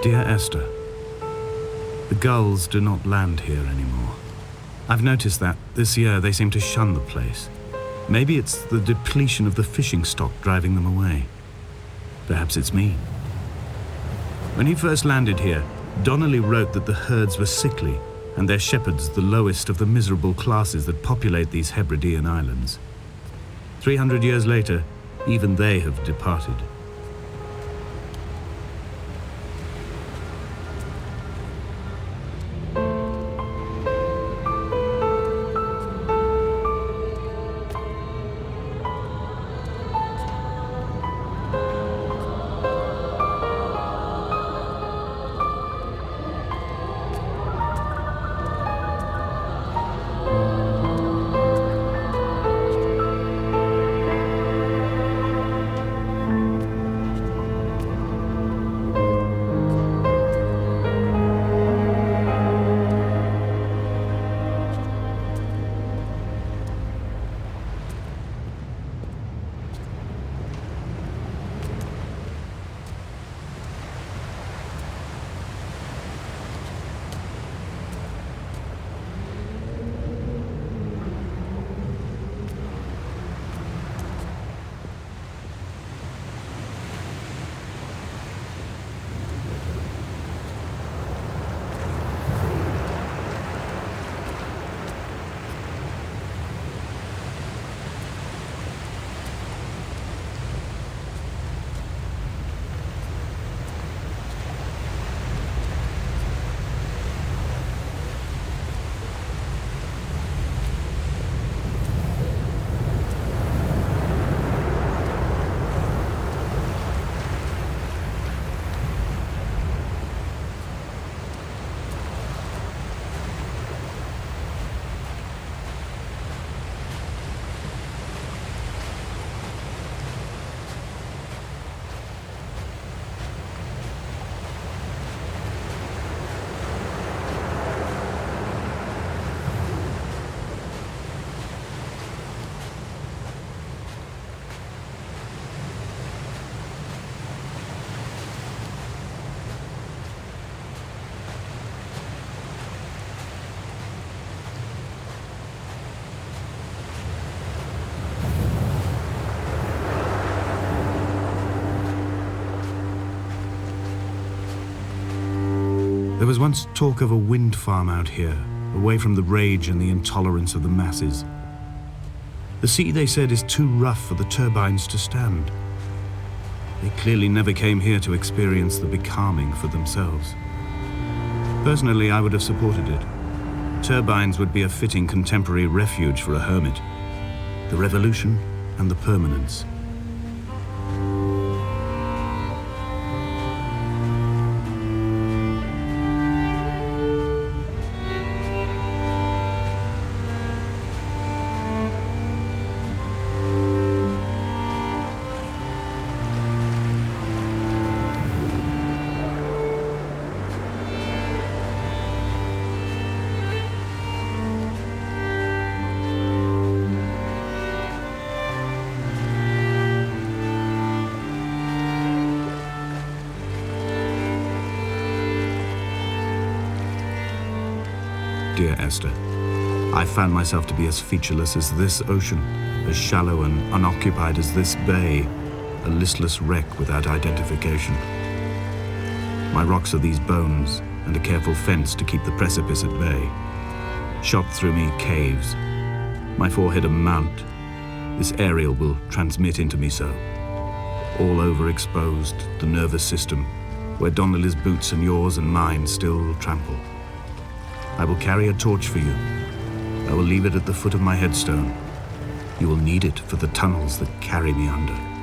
Dear Esther, the gulls do not land here anymore. I've noticed that this year they seem to shun the place. Maybe it's the depletion of the fishing stock driving them away. Perhaps it's me. When he first landed here, Donnelly wrote that the herds were sickly and their shepherds the lowest of the miserable classes that populate these Hebridean islands. 300 years later, even they have departed. There was once talk of a wind farm out here, away from the rage and the intolerance of the masses. The sea, they said, is too rough for the turbines to stand. They clearly never came here to experience the becalming for themselves. Personally, I would have supported it. Turbines would be a fitting contemporary refuge for a hermit. The revolution and the permanence. Dear Esther, I found myself to be as featureless as this ocean, as shallow and unoccupied as this bay, a listless wreck without identification. My rocks are these bones, and a careful fence to keep the precipice at bay. Shot through me caves, my forehead a mount. This aerial will transmit into me so. All overexposed, the nervous system, where Donnelly's boots and yours and mine still trample. I will carry a torch for you. I will leave it at the foot of my headstone. You will need it for the tunnels that carry me under.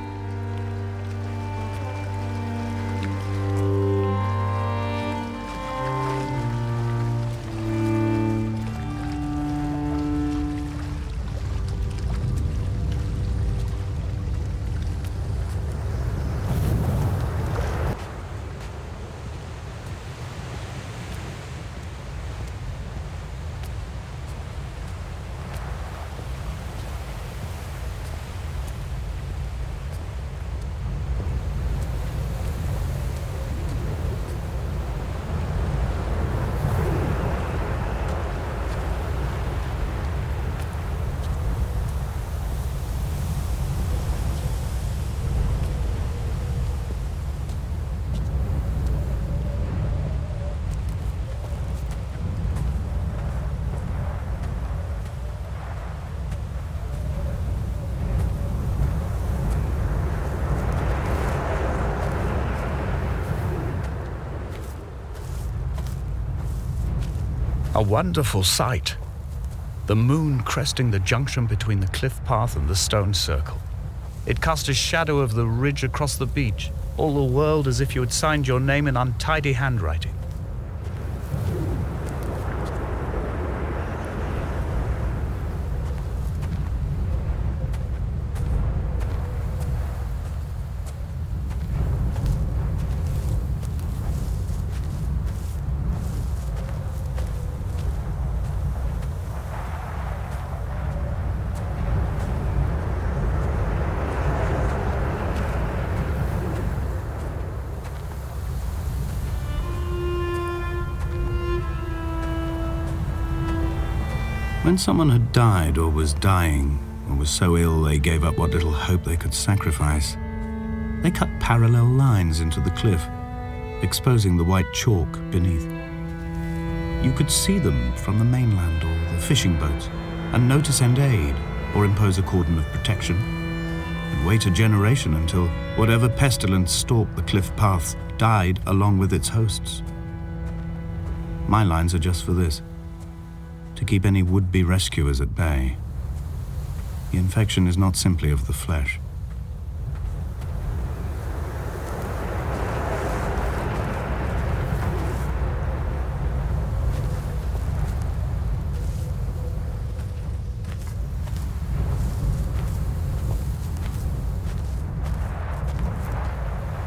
A wonderful sight. The moon cresting the junction between the cliff path and the stone circle. It cast a shadow of the ridge across the beach, all the world as if you had signed your name in untidy handwriting. When someone had died or was dying, or was so ill they gave up what little hope they could sacrifice, they cut parallel lines into the cliff, exposing the white chalk beneath. You could see them from the mainland or the fishing boats, and know to send aid or impose a cordon of protection, and wait a generation until whatever pestilence stalked the cliff paths died along with its hosts. My lines are just for this: to keep any would-be rescuers at bay. The infection is not simply of the flesh.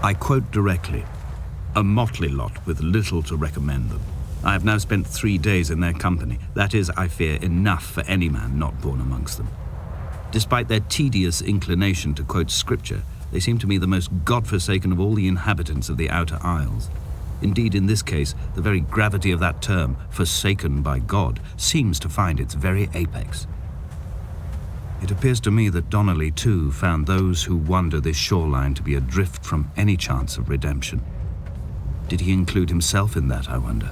I quote directly, a motley lot with little to recommend them. I have now spent 3 days in their company. That is, I fear, enough for any man not born amongst them. Despite their tedious inclination to quote scripture, they seem to me the most God-forsaken of all the inhabitants of the Outer Isles. Indeed, in this case, the very gravity of that term, forsaken by God, seems to find its very apex. It appears to me that Donnelly, too, found those who wander this shoreline to be adrift from any chance of redemption. Did he include himself in that, I wonder?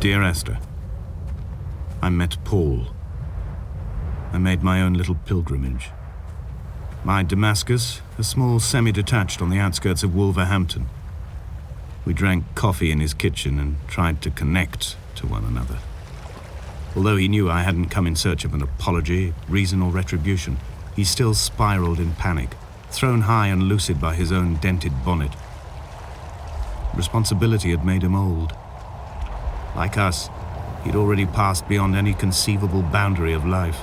Dear Esther, I met Paul. I made my own little pilgrimage. My Damascus, a small semi-detached on the outskirts of Wolverhampton. We drank coffee in his kitchen and tried to connect to one another. Although he knew I hadn't come in search of an apology, reason or retribution, he still spiraled in panic, thrown high and lucid by his own dented bonnet. Responsibility had made him old. Like us, he'd already passed beyond any conceivable boundary of life.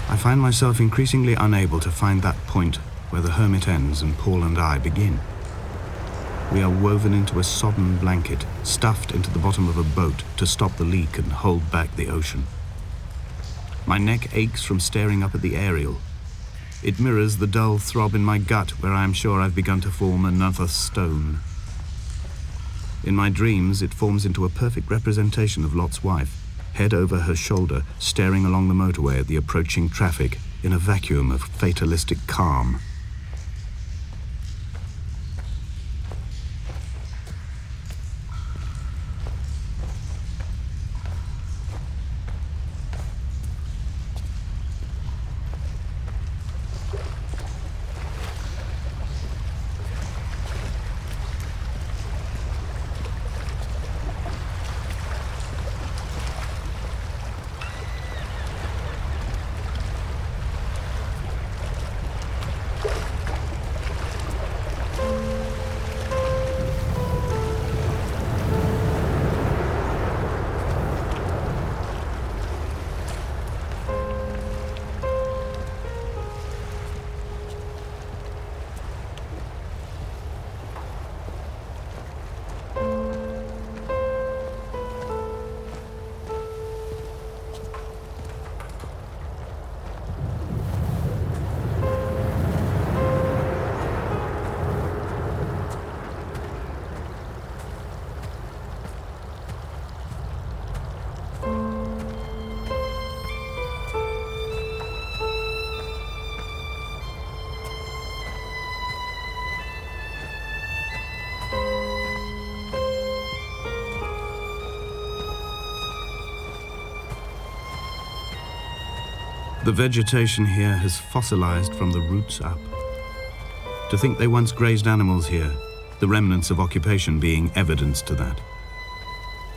I find myself increasingly unable to find that point where the hermit ends and Paul and I begin. We are woven into a sodden blanket, stuffed into the bottom of a boat to stop the leak and hold back the ocean. My neck aches from staring up at the aerial. It mirrors the dull throb in my gut where I am sure I've begun to form another stone. In my dreams, it forms into a perfect representation of Lot's wife, head over her shoulder, staring along the motorway at the approaching traffic in a vacuum of fatalistic calm. The vegetation here has fossilized from the roots up. To think they once grazed animals here, the remnants of occupation being evidence to that.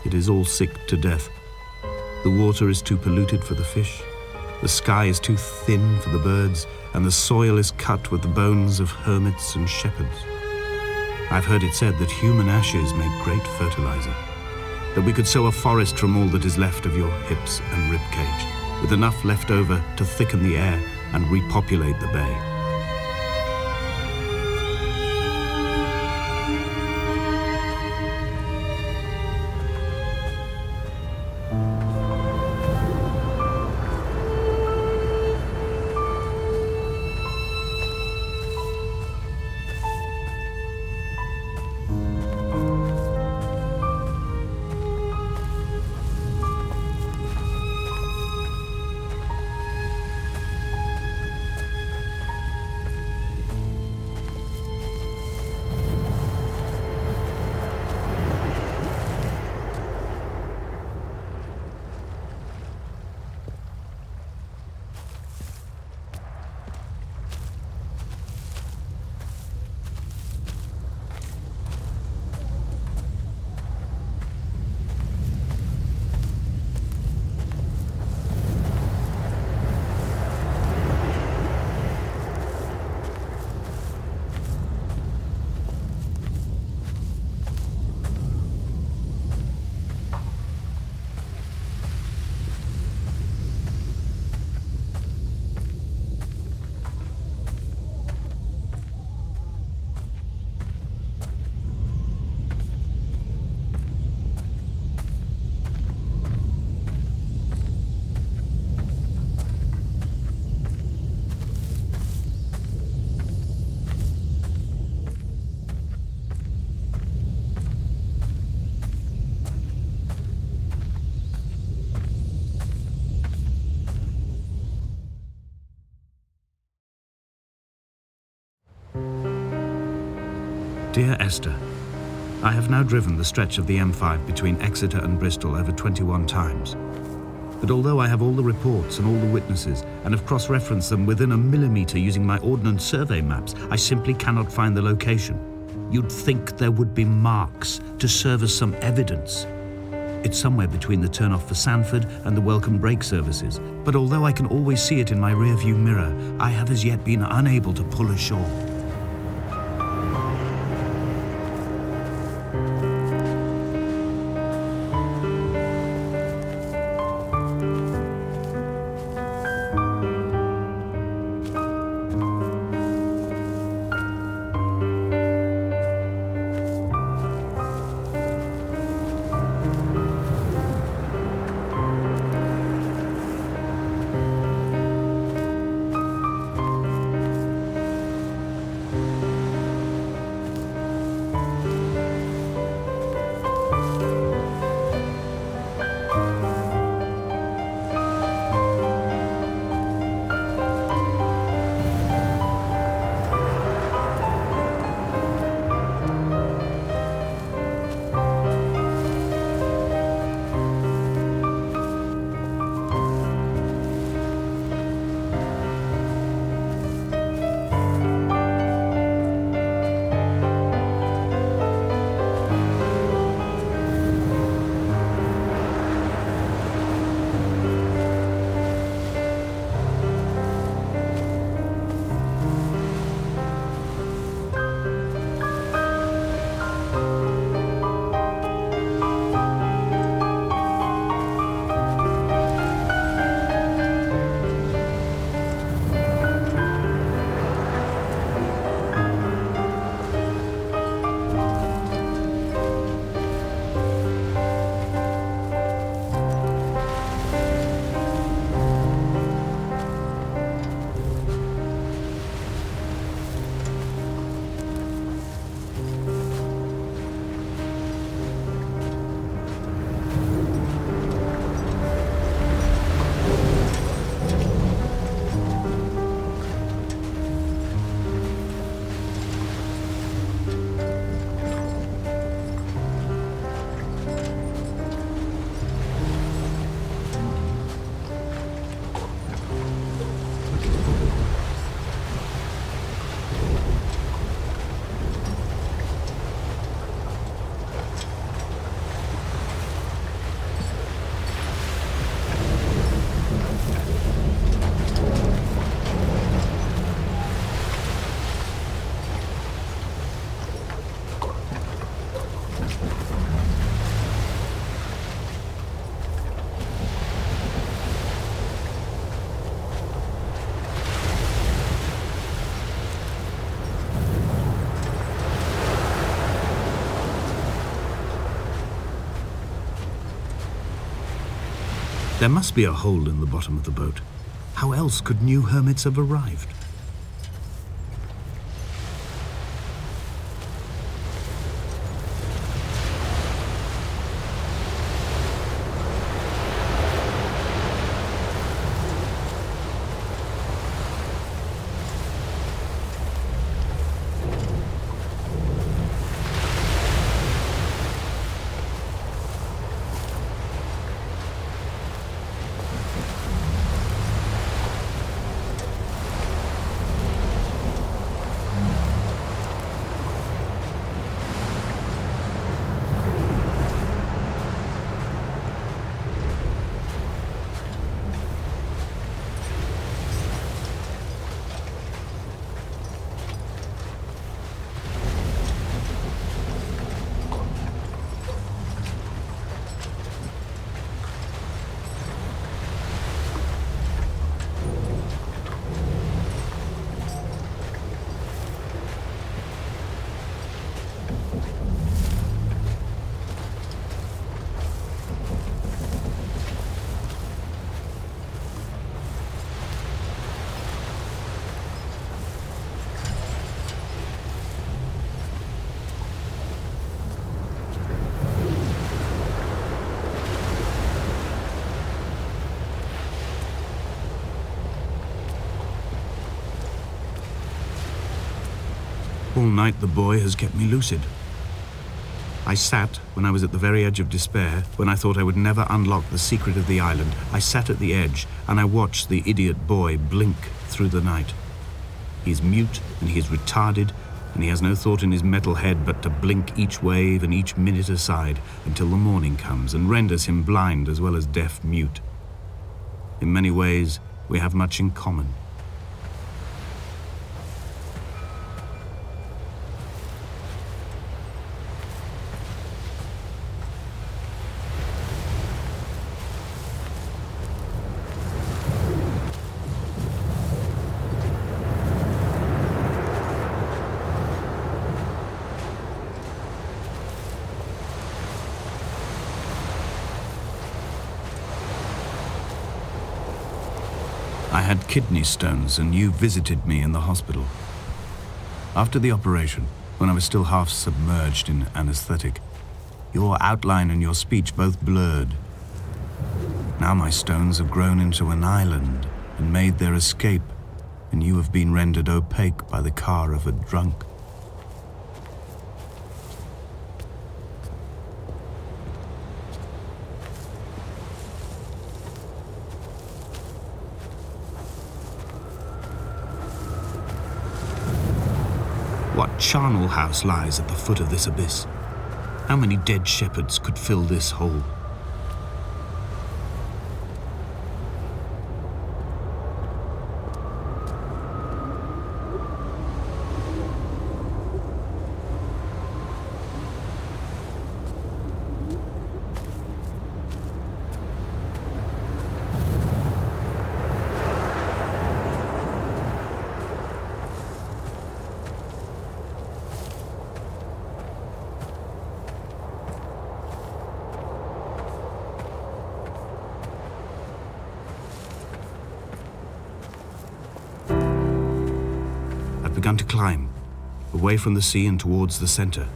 It is all sick to death. The water is too polluted for the fish, the sky is too thin for the birds, and the soil is cut with the bones of hermits and shepherds. I've heard it said that human ashes make great fertilizer, that we could sow a forest from all that is left of your hips and ribcage, with enough left over to thicken the air and repopulate the bay. Dear Esther, I have now driven the stretch of the M5 between Exeter and Bristol over 21 times. But although I have all the reports and all the witnesses and have cross-referenced them within a millimetre using my ordnance survey maps, I simply cannot find the location. You'd think there would be marks to serve as some evidence. It's somewhere between the turn-off for Sanford and the welcome brake services. But although I can always see it in my rear-view mirror, I have as yet been unable to pull ashore. There must be a hole in the bottom of the boat. How else could new hermits have arrived? All night the boy has kept me lucid. I sat, when I was at the very edge of despair, when I thought I would never unlock the secret of the island, I sat at the edge and I watched the idiot boy blink through the night. He is mute and he is retarded, and he has no thought in his metal head but to blink each wave and each minute aside until the morning comes and renders him blind as well as deaf-mute. In many ways, we have much in common. I had kidney stones and you visited me in the hospital. After the operation, when I was still half submerged in anesthetic, your outline and your speech both blurred. Now my stones have grown into an island and made their escape, and you have been rendered opaque by the car of a drunk. What charnel house lies at the foot of this abyss? How many dead shepherds could fill this hole? Begun to climb, away from the sea and towards the center.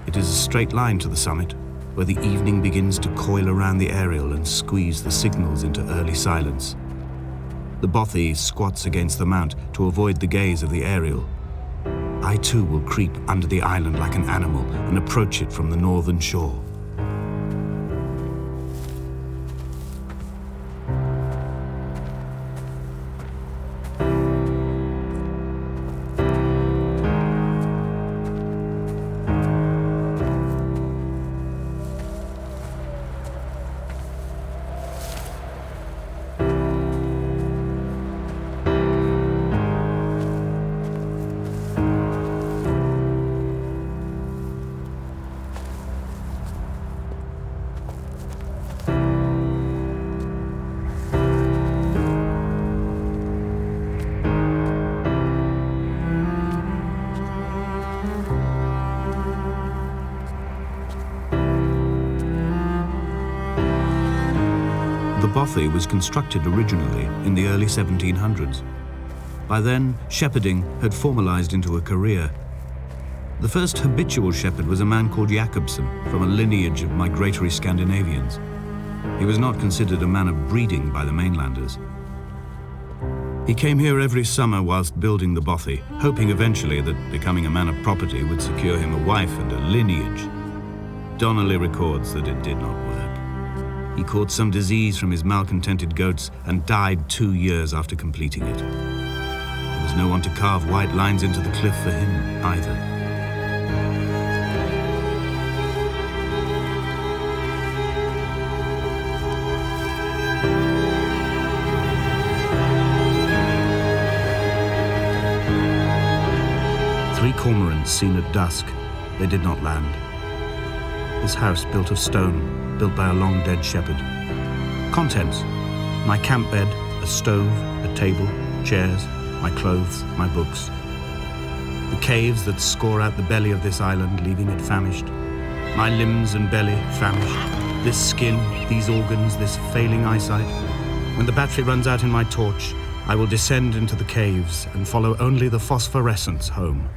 It is a straight line to the summit, where the evening begins to coil around the aerial and squeeze the signals into early silence. The bothy squats against the mount to avoid the gaze of the aerial. I too will creep under the island like an animal and approach it from the northern shore. The bothy was constructed originally in the early 1700s. By then, shepherding had formalized into a career. The first habitual shepherd was a man called Jakobsen, from a lineage of migratory Scandinavians. He was not considered a man of breeding by the mainlanders. He came here every summer whilst building the bothy, hoping eventually that becoming a man of property would secure him a wife and a lineage. Donnelly records that it did not work. He caught some disease from his malcontented goats and died 2 years after completing it. There was no one to carve white lines into the cliff for him either. Three cormorants seen at dusk, they did not land. This house built of stone, built by a long-dead shepherd. Contents: my camp bed, a stove, a table, chairs, my clothes, my books. The caves that score out the belly of this island, leaving it famished. My limbs and belly famished. This skin, these organs, this failing eyesight. When the battery runs out in my torch, I will descend into the caves and follow only the phosphorescence home.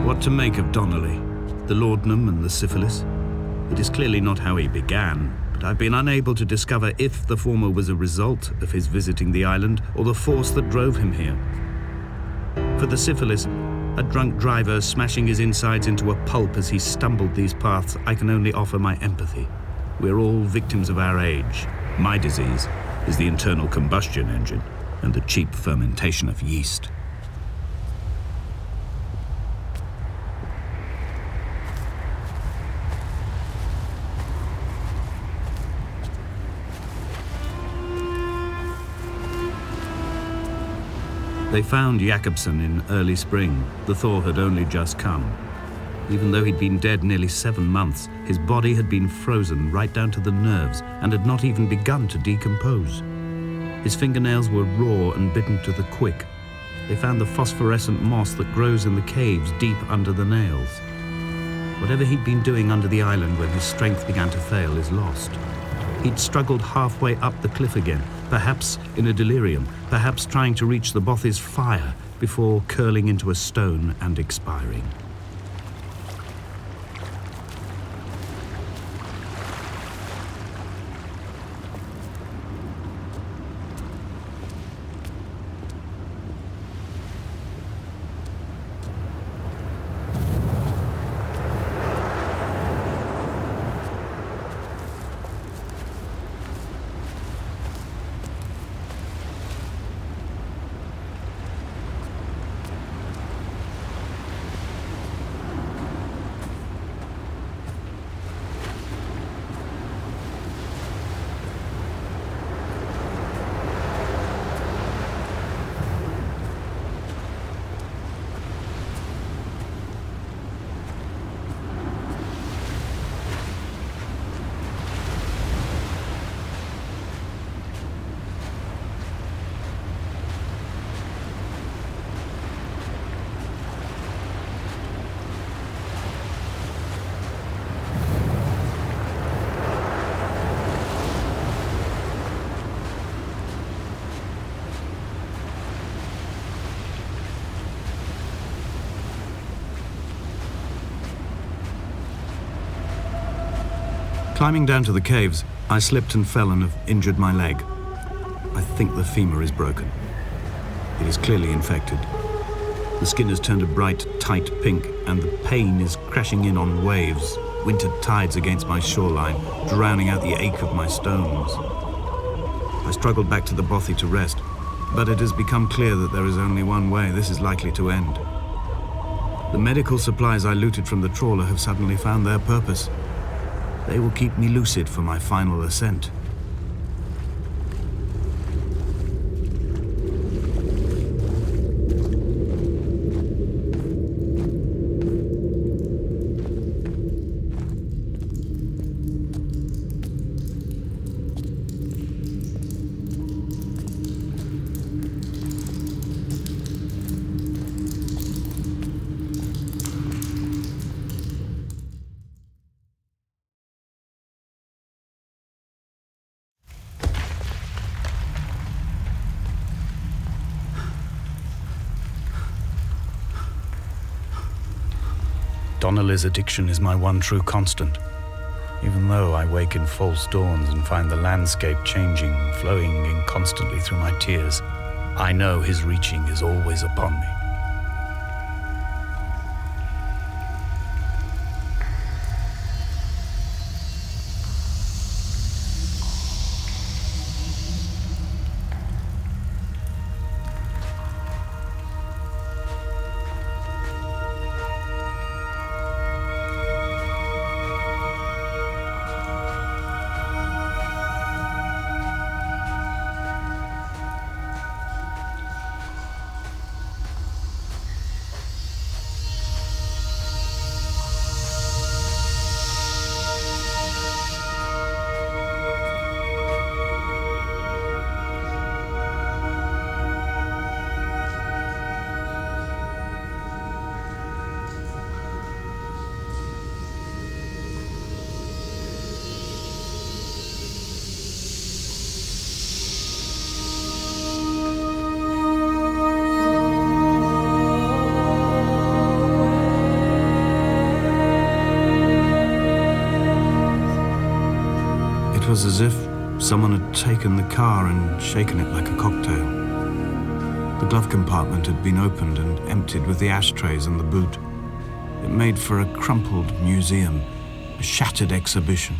What to make of Donnelly, the laudanum and the syphilis? It is clearly not how he began, but I've been unable to discover if the former was a result of his visiting the island or the force that drove him here. For the syphilis, a drunk driver smashing his insides into a pulp as he stumbled these paths, I can only offer my empathy. We're all victims of our age. My disease is the internal combustion engine and the cheap fermentation of yeast. They found Jakobsen in early spring. The thaw had only just come. Even though he'd been dead nearly 7 months, his body had been frozen right down to the nerves and had not even begun to decompose. His fingernails were raw and bitten to the quick. They found the phosphorescent moss that grows in the caves deep under the nails. Whatever he'd been doing under the island when his strength began to fail is lost. He'd struggled halfway up the cliff again, perhaps in a delirium, perhaps trying to reach the bothy's fire before curling into a stone and expiring. Climbing down to the caves, I slipped and fell and have injured my leg. I think the femur is broken. It is clearly infected. The skin has turned a bright, tight pink, and the pain is crashing in on waves, winter tides against my shoreline, drowning out the ache of my stones. I struggled back to the bothy to rest, but it has become clear that there is only one way this is likely to end. The medical supplies I looted from the trawler have suddenly found their purpose. They will keep me lucid for my final ascent. Donnelly's addiction is my one true constant. Even though I wake in false dawns and find the landscape changing, flowing inconstantly through my tears, I know his reaching is always upon me. It was as if someone had taken the car and shaken it like a cocktail. The glove compartment had been opened and emptied with the ashtrays and the boot. It made for a crumpled museum, a shattered exhibition.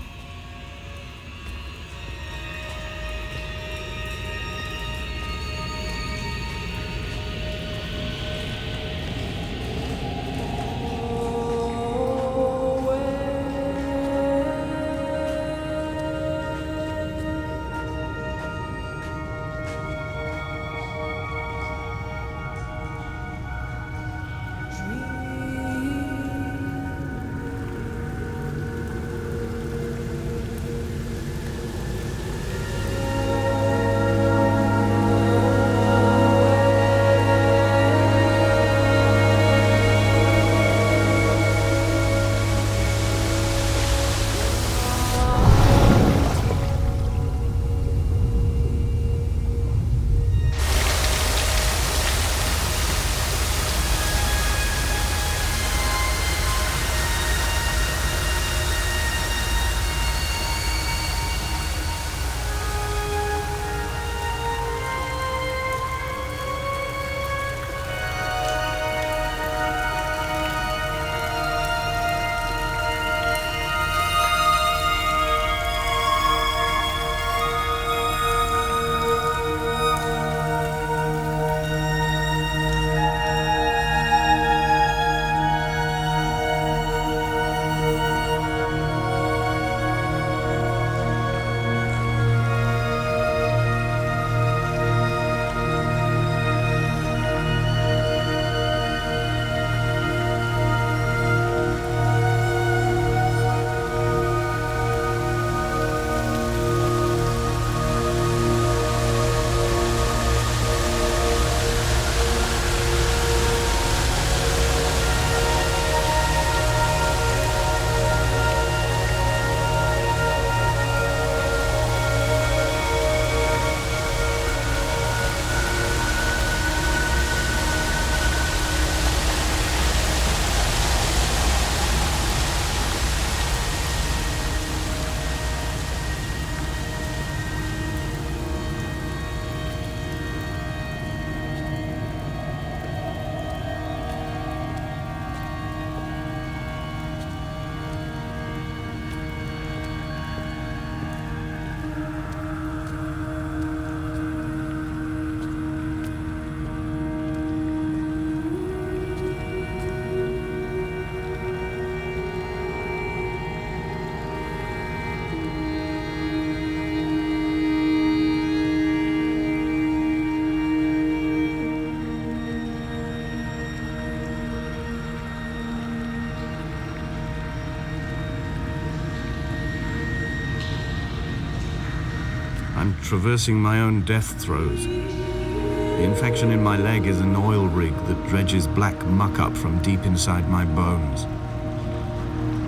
I'm traversing my own death throes. The infection in my leg is an oil rig that dredges black muck up from deep inside my bones.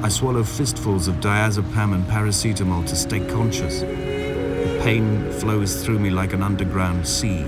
I swallow fistfuls of diazepam and paracetamol to stay conscious. The pain flows through me like an underground sea.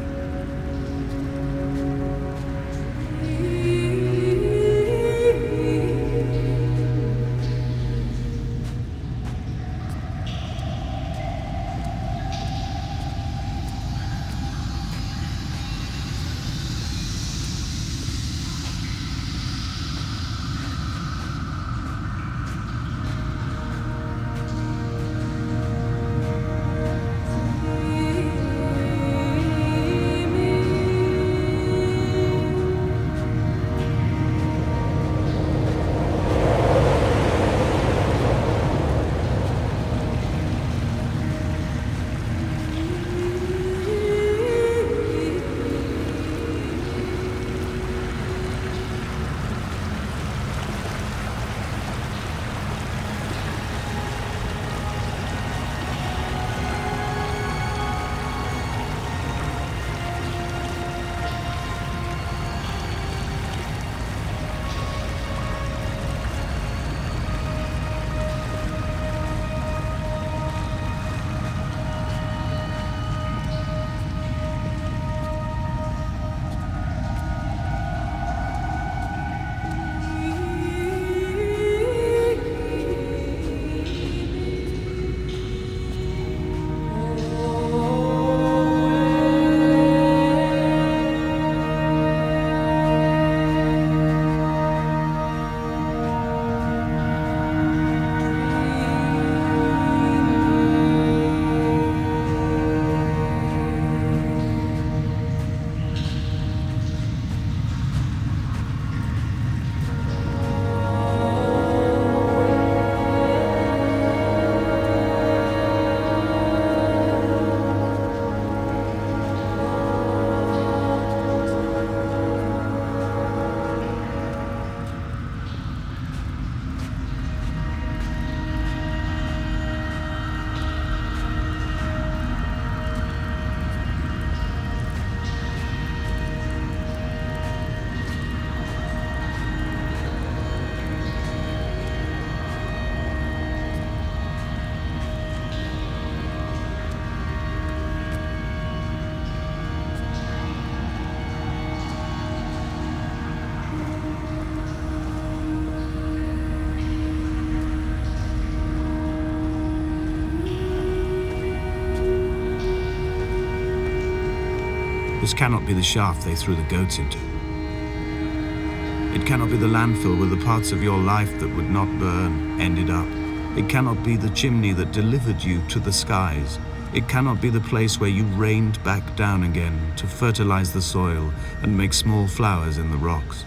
This cannot be the shaft they threw the goats into. It cannot be the landfill where the parts of your life that would not burn ended up. It cannot be the chimney that delivered you to the skies. It cannot be the place where you rained back down again to fertilize the soil and make small flowers in the rocks.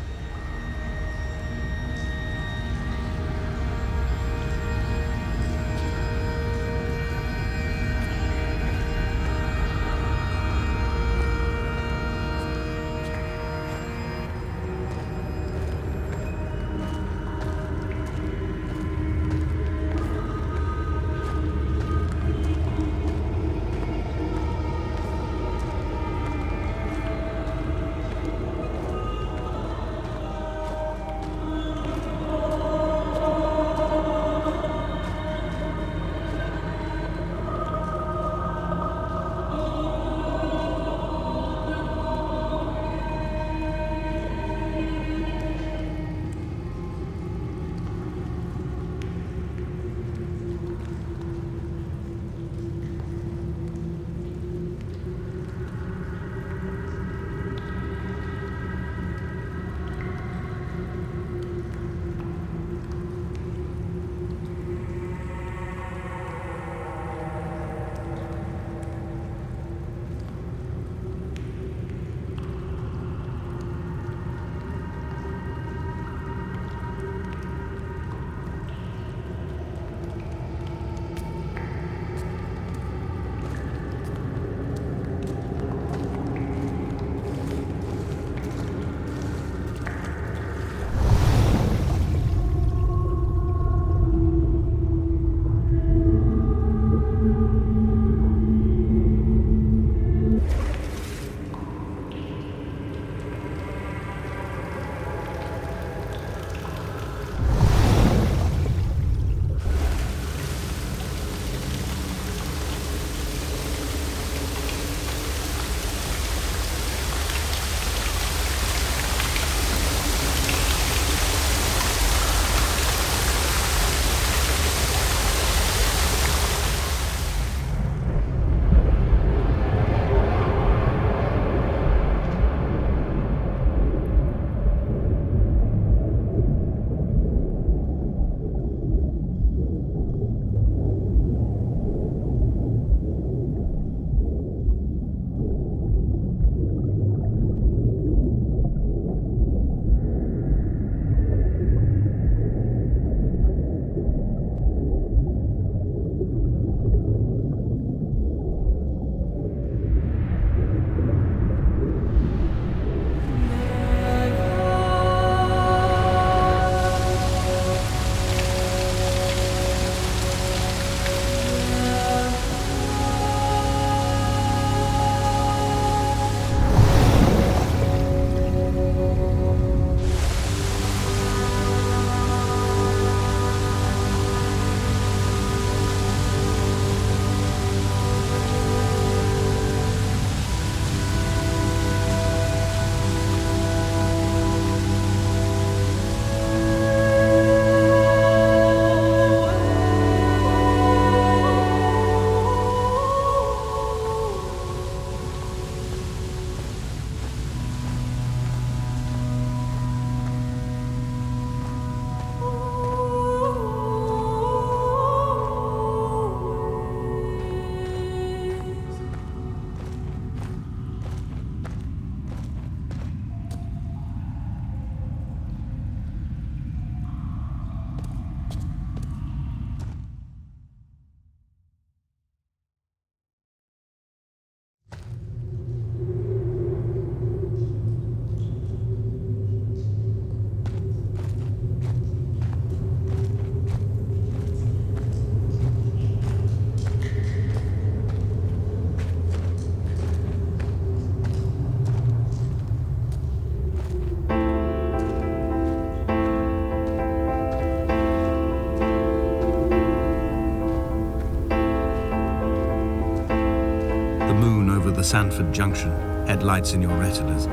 Sanford Junction, headlights in your retinas.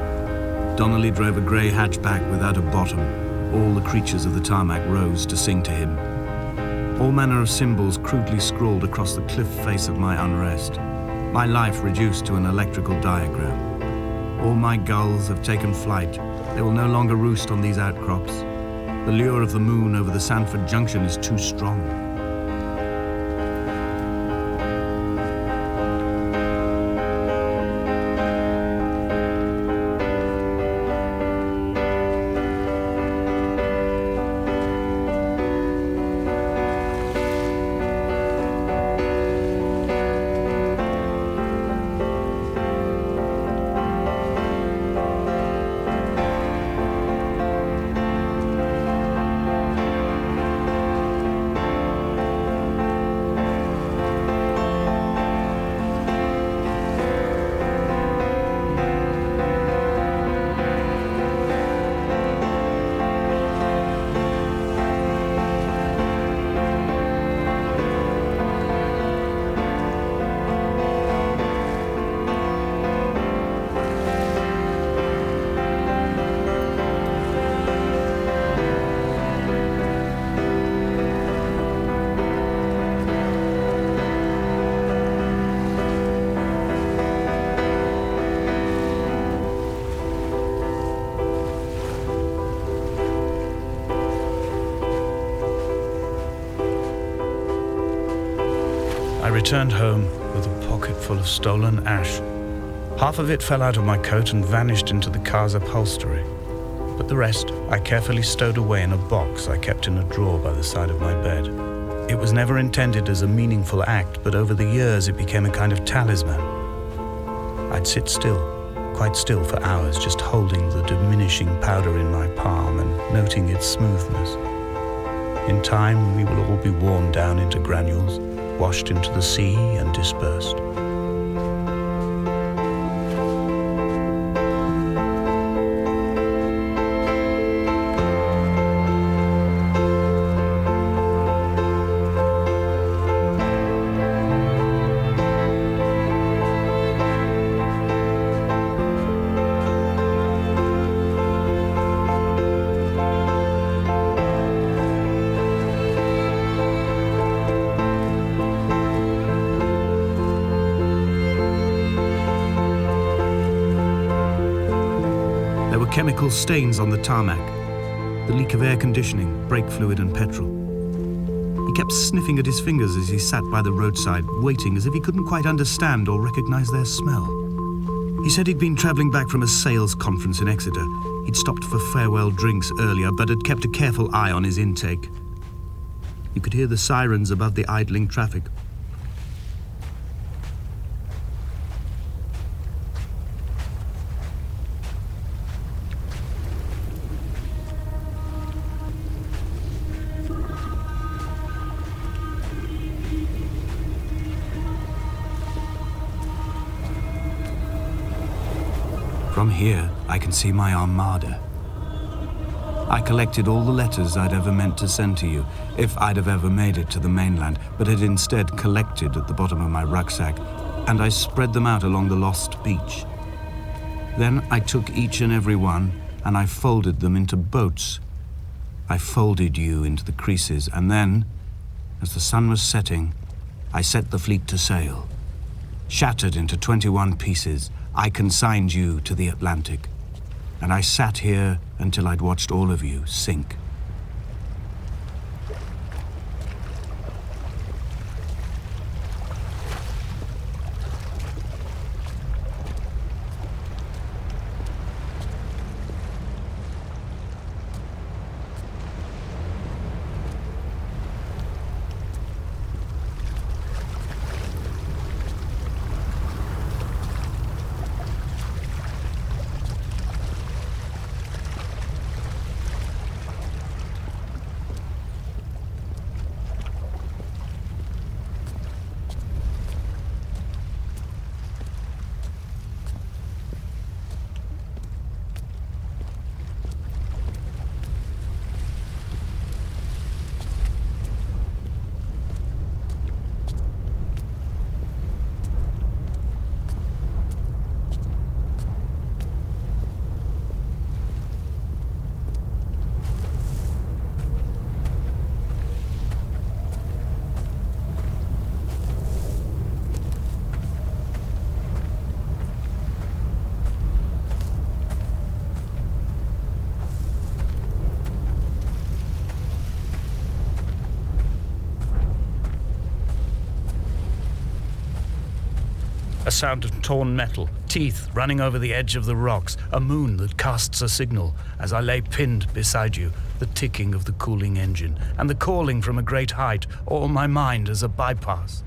Donnelly drove a grey hatchback without a bottom. All the creatures of the tarmac rose to sing to him. All manner of symbols crudely scrawled across the cliff face of my unrest. My life reduced to an electrical diagram. All my gulls have taken flight. They will no longer roost on these outcrops. The lure of the moon over the Sanford Junction is too strong. I returned home with a pocket full of stolen ash. Half of it fell out of my coat and vanished into the car's upholstery. But the rest I carefully stowed away in a box I kept in a drawer by the side of my bed. It was never intended as a meaningful act, but over the years it became a kind of talisman. I'd sit still, quite still for hours, just holding the diminishing powder in my palm and noting its smoothness. In time, we will all be worn down into granules, washed into the sea and dispersed. Chemical stains on the tarmac, the leak of air conditioning, brake fluid and petrol. He kept sniffing at his fingers as he sat by the roadside, waiting as if he couldn't quite understand or recognize their smell. He said he'd been traveling back from a sales conference in Exeter. He'd stopped for farewell drinks earlier, but had kept a careful eye on his intake. You could hear the sirens above the idling traffic. From here, I can see my armada. I collected all the letters I'd ever meant to send to you, if I'd have ever made it to the mainland, but had instead collected at the bottom of my rucksack, and I spread them out along the lost beach. Then I took each and every one, and I folded them into boats. I folded you into the creases, and then, as the sun was setting, I set the fleet to sail. Shattered into 21 pieces, I consigned you to the Atlantic, and I sat here until I'd watched all of you sink. A sound of torn metal, teeth running over the edge of the rocks, a moon that casts a signal as I lay pinned beside you, the ticking of the cooling engine, and the calling from a great height, all my mind as a bypass.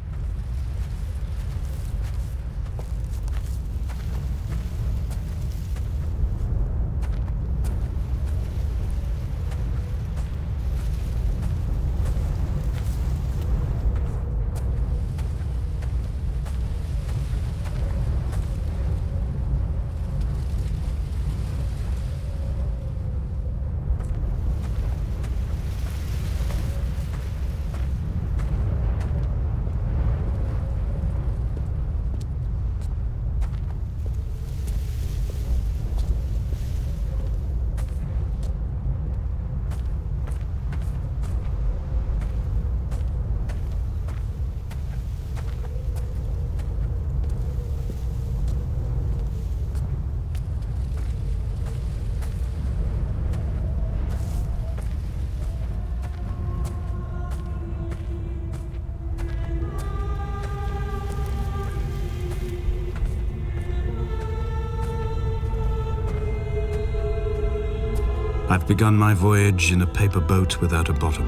I've begun my voyage in a paper boat without a bottom.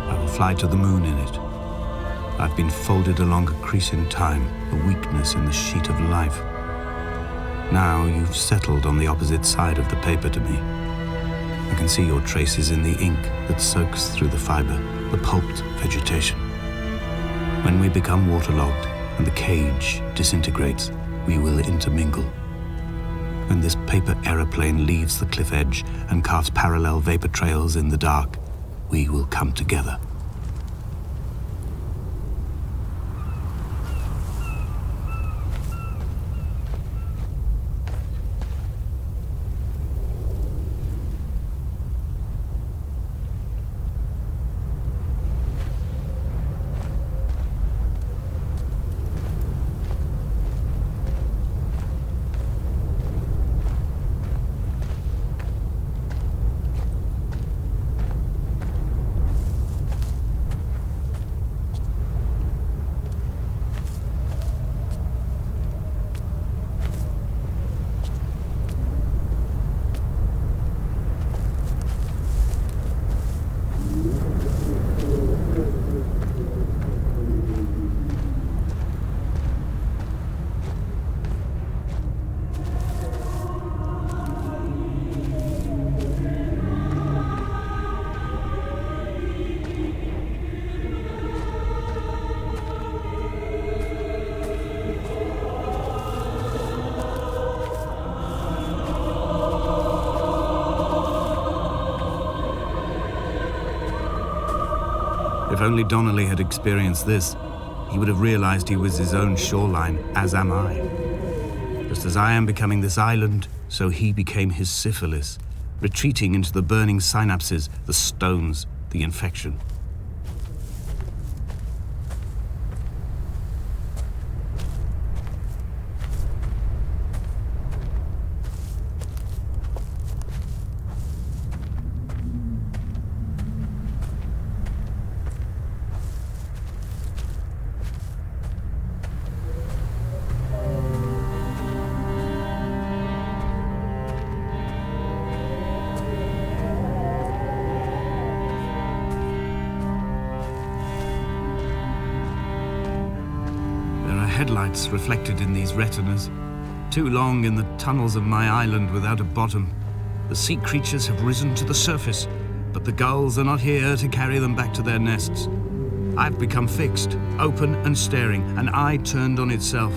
I will fly to the moon in it. I've been folded along a crease in time, a weakness in the sheet of life. Now you've settled on the opposite side of the paper to me. I can see your traces in the ink that soaks through the fiber, the pulped vegetation. When we become waterlogged and the cage disintegrates, we will intermingle. When this paper aeroplane leaves the cliff edge and carves parallel vapor trails in the dark, we will come together. If only Donnelly had experienced this, he would have realized he was his own shoreline, as am I. Just as I am becoming this island, so he became his syphilis, retreating into the burning synapses, the stones, the infection. Headlights reflected in these retinas, too long in the tunnels of my island without a bottom. The sea creatures have risen to the surface, but the gulls are not here to carry them back to their nests. I've become fixed, open and staring, an eye turned on itself.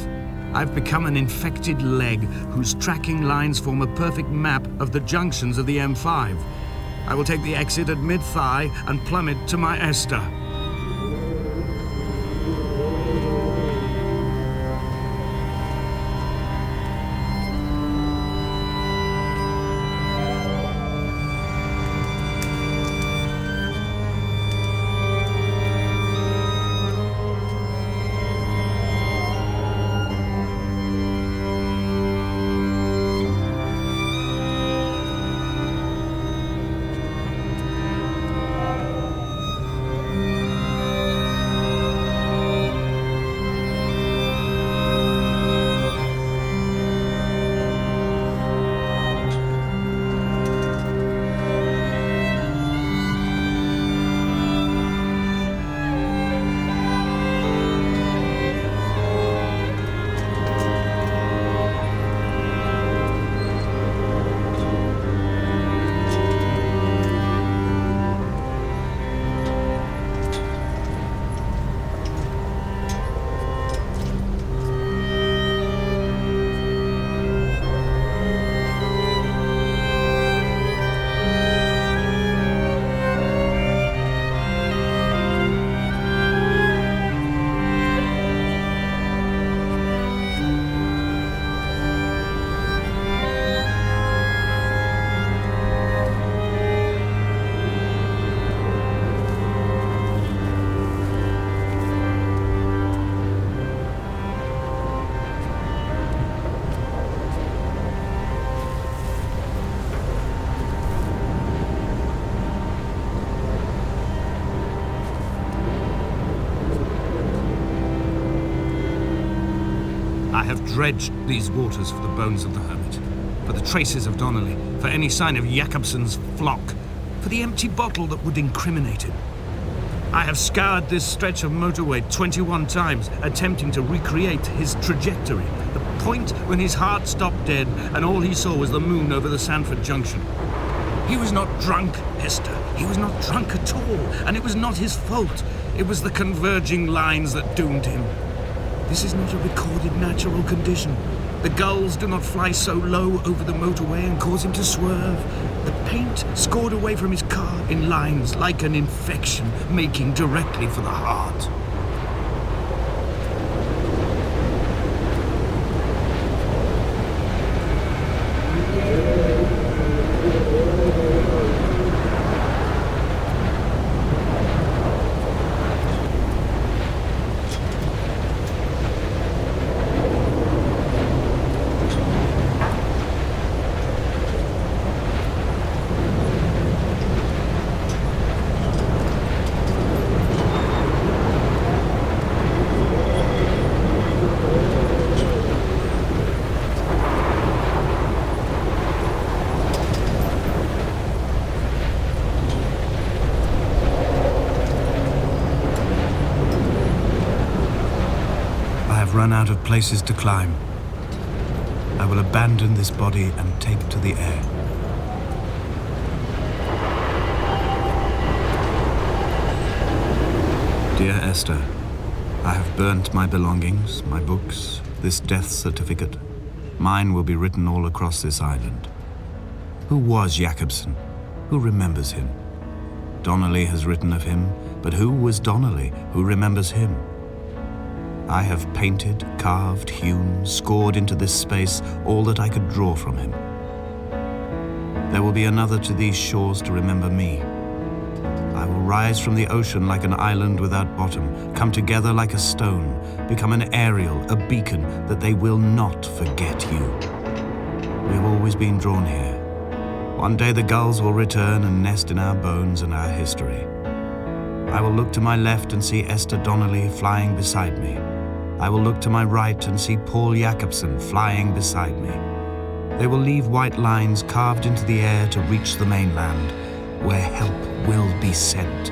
I've become an infected leg whose tracking lines form a perfect map of the junctions of the M5. I will take the exit at mid-thigh and plummet to my Esther. have dredged these waters for the bones of the hermit, for the traces of Donnelly, for any sign of Jakobsen's flock, for the empty bottle that would incriminate him. I have scoured this stretch of motorway 21 times, attempting to recreate his trajectory, the point when his heart stopped dead and all he saw was the moon over the Sanford Junction. He was not drunk, Esther. He was not drunk at all, and it was not his fault. It was the converging lines that doomed him. This is not a recorded natural condition. The gulls do not fly so low over the motorway and cause him to swerve. The paint scored away from his car in lines like an infection, making directly for the heart. Run out of places to climb. I will abandon this body and take to the air. Dear Esther, I have burnt my belongings, my books, this death certificate. Mine will be written all across this island. Who was Jakobsen? Who remembers him? Donnelly has written of him, but who was Donnelly? Who remembers him? I have painted, carved, hewn, scored into this space all that I could draw from him. There will be another to these shores to remember me. I will rise from the ocean like an island without bottom, come together like a stone, become an aerial, a beacon, that they will not forget you. We have always been drawn here. One day the gulls will return and nest in our bones and our history. I will look to my left and see Esther Donnelly flying beside me. I will look to my right and see Paul Jakobsen flying beside me. They will leave white lines carved into the air to reach the mainland, where help will be sent.